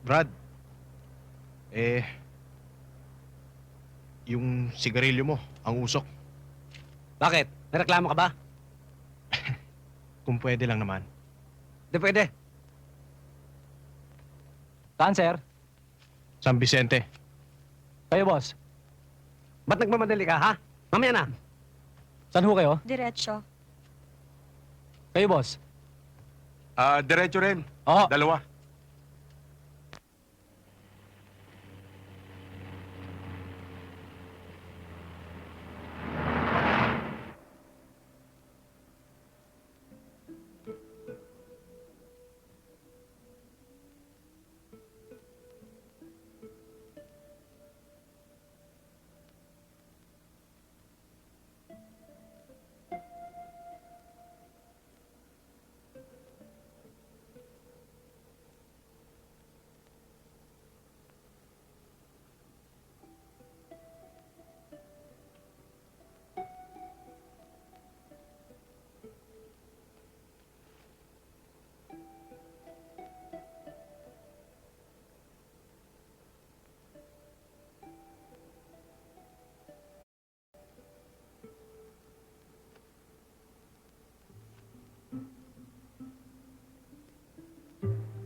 Brad, eh, yung sigarilyo mo, ang usok. Bakit? May reklamo ka ba? Kung pwede lang naman. Di pwede. Saan, sir? San Vicente. Kayo, boss. Ba't nagmamadali ka, ha? Mamaya na. Saan ho kayo? Diretso. Kayo, boss. Diretso rin. Oo. Dalawa.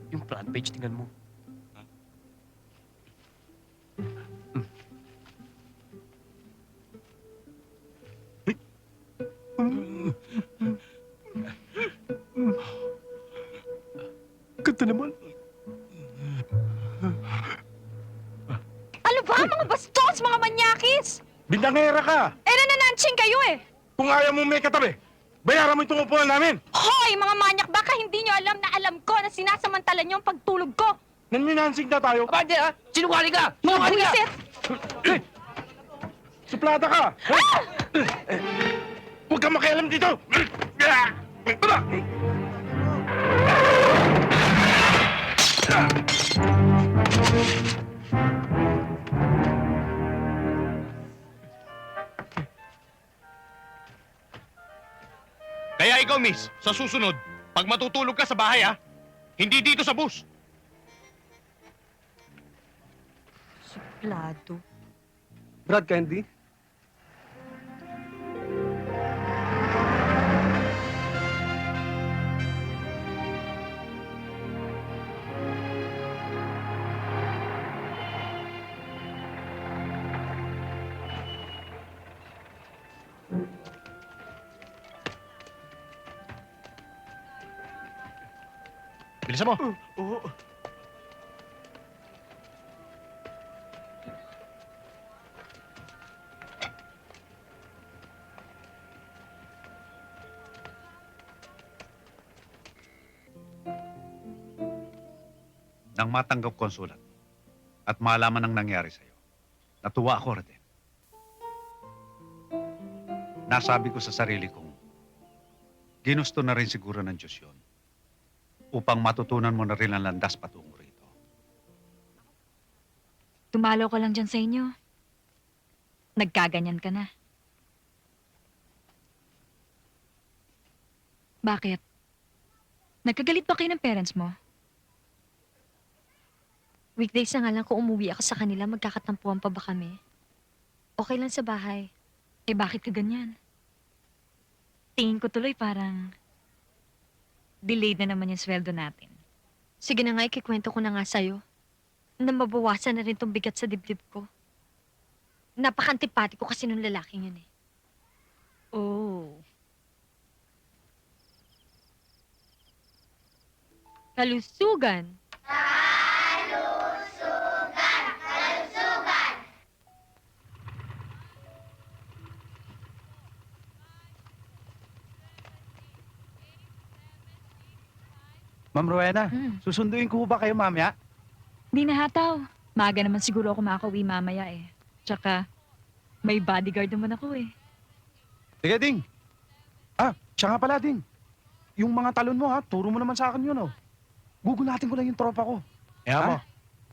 Yung front page, tingnan mo. Ganda naman. Ano ba? Mga bastos! Mga manyakis! Bindangera ka! Eh, nananansing kayo eh! Kung ayaw mo may katabi, bayaran mo itong upuan namin! Hoy! Mga manyak! Baka hindi nyo alam na alam ko na sinasamantala nyo ang pagtulog ko! Nanminansig na tayo. Aba, hindi, ha? Sinungaling ka! Mga Sinungaling ka! buwisit! Suplada ka! Huwag kang makialam dito! Kaya ikaw, miss, sa susunod, pag matutulog ka sa bahay, ha? Hindi dito sa bus. Suplado. Brad Candy? Bilisan mo. Oo. Nang matanggap ko ang sulat at malaman ang nangyari sa'yo, natuwa ako rin. Nasabi ko sa sarili kong, ginusto na rin siguro ng Diyos yun upang matutunan mo na rin ang landas patungo rito. Tumalo ka lang dyan sa inyo. Nagkaganyan ka na. Bakit? Nagkagalit ba kayo ng parents mo? Weekdays na nga lang kung umuwi ako sa kanila, magkakatampuhan pa ba kami? Okay lang sa bahay. Eh bakit ka ganyan? Tingin ko tuloy parang delayed na naman yung sweldo natin. Sige na nga, ikikwento ko na nga sa'yo. Na mabawasan na rin tong bigat sa dibdib ko. Napakantipati ko kasi nung lalaking yun eh. Oh. Kalusugan. Ma'am Rowena, Hmm. susunduin ko ba kayo mamaya? Di nahataw. Maaga naman siguro ako makakauwi mamaya eh. Tsaka, may bodyguard naman ako eh. Sige, Ding. Siya nga pala, Ding. Yung mga talon mo, ha? Turo mo naman sa akin yun, oh. Gugulatin ko lang yung tropa ko. Kaya mo,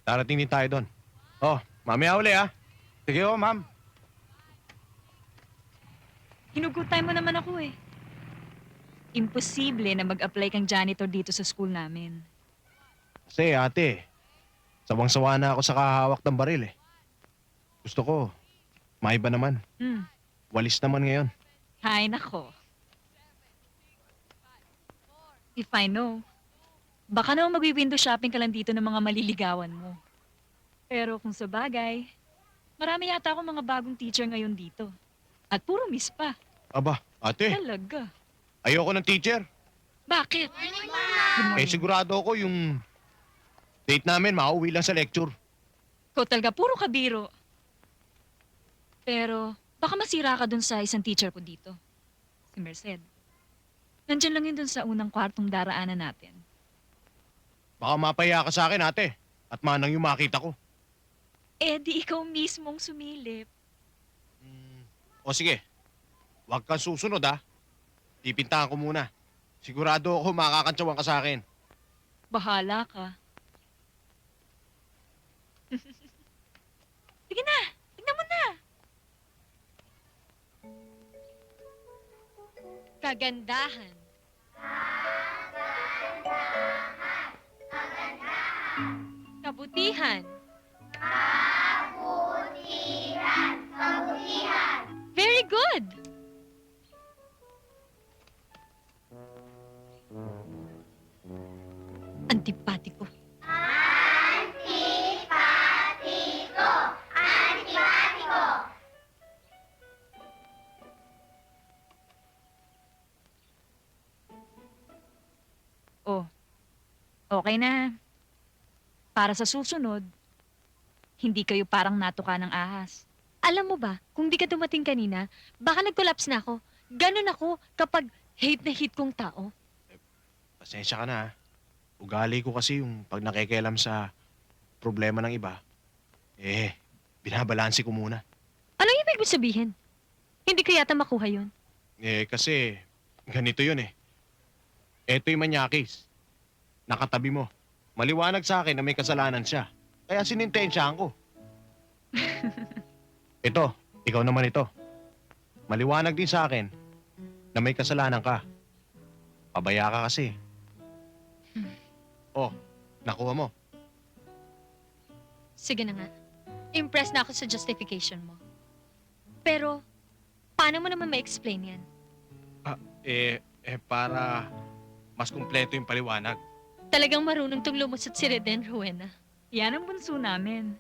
darating din tayo doon. Oh, mamaya uli, ha? Sige, oh, ma'am. Hinugutay mo naman ako eh. Imposible na mag-apply kang janitor dito sa school namin. Kasi, ate, Sawang-sawa na ako sa kahawak ng baril eh. Gusto ko, maiba naman. Hmm. Walis naman ngayon. Hay nako. If I know, baka naman magwi-window shopping ka lang dito ng mga maliligawan mo. Pero kung sa bagay, marami yata akong mga bagong teacher ngayon dito. At puro miss pa. Aba, ate, Talaga. ayoko ng teacher. Bakit? Eh sigurado ako yung date namin makauwi lang sa lecture. Ikaw talaga, puro kabiro. Pero, baka masira ka dun sa isang teacher ko dito. Si Merced. Nandyan lang yun dun sa unang kwartong daraanan natin. Baka mapaya ka sa akin, ate. At manang yung makita ko. Eh, di ikaw mismong sumilip. O sige, huwag kang susunod ha. Pipintahan ko muna. Sigurado ako makakantsawan ka sa akin. Bahala ka. Sige na, tignan mo na. Kagandahan. Kabutihan. Very good. Antipatiko. Oh, okay na. Para sa susunod, hindi kayo parang natuka ng ahas. Alam mo ba, kung di ka dumating kanina, baka nag-collapse na ako. Ganon ako kapag hate na hate kong tao. Pasensya ka na ha. Ugali ko kasi yung pag nakikialam sa problema ng iba, binabalansi ko muna. Anong ibig mo sabihin? Hindi ko yata makuha yun. Kasi ganito yun eh. Eto yung manyakis. Nakatabi mo. Maliwanag sa akin na may kasalanan siya. Kaya sinintensyahan ko. Ito, ikaw naman ito. Maliwanag din sa akin na may kasalanan ka. Pabaya ka kasi. Oh, nakuha mo. Sige na nga. Impressed na ako sa justification mo. Pero, paano mo naman ma-explain yan? Para mas kumpleto yung paliwanag. Talagang marunong tong lumusot si Reden Rowena. Yan ang bunso namin.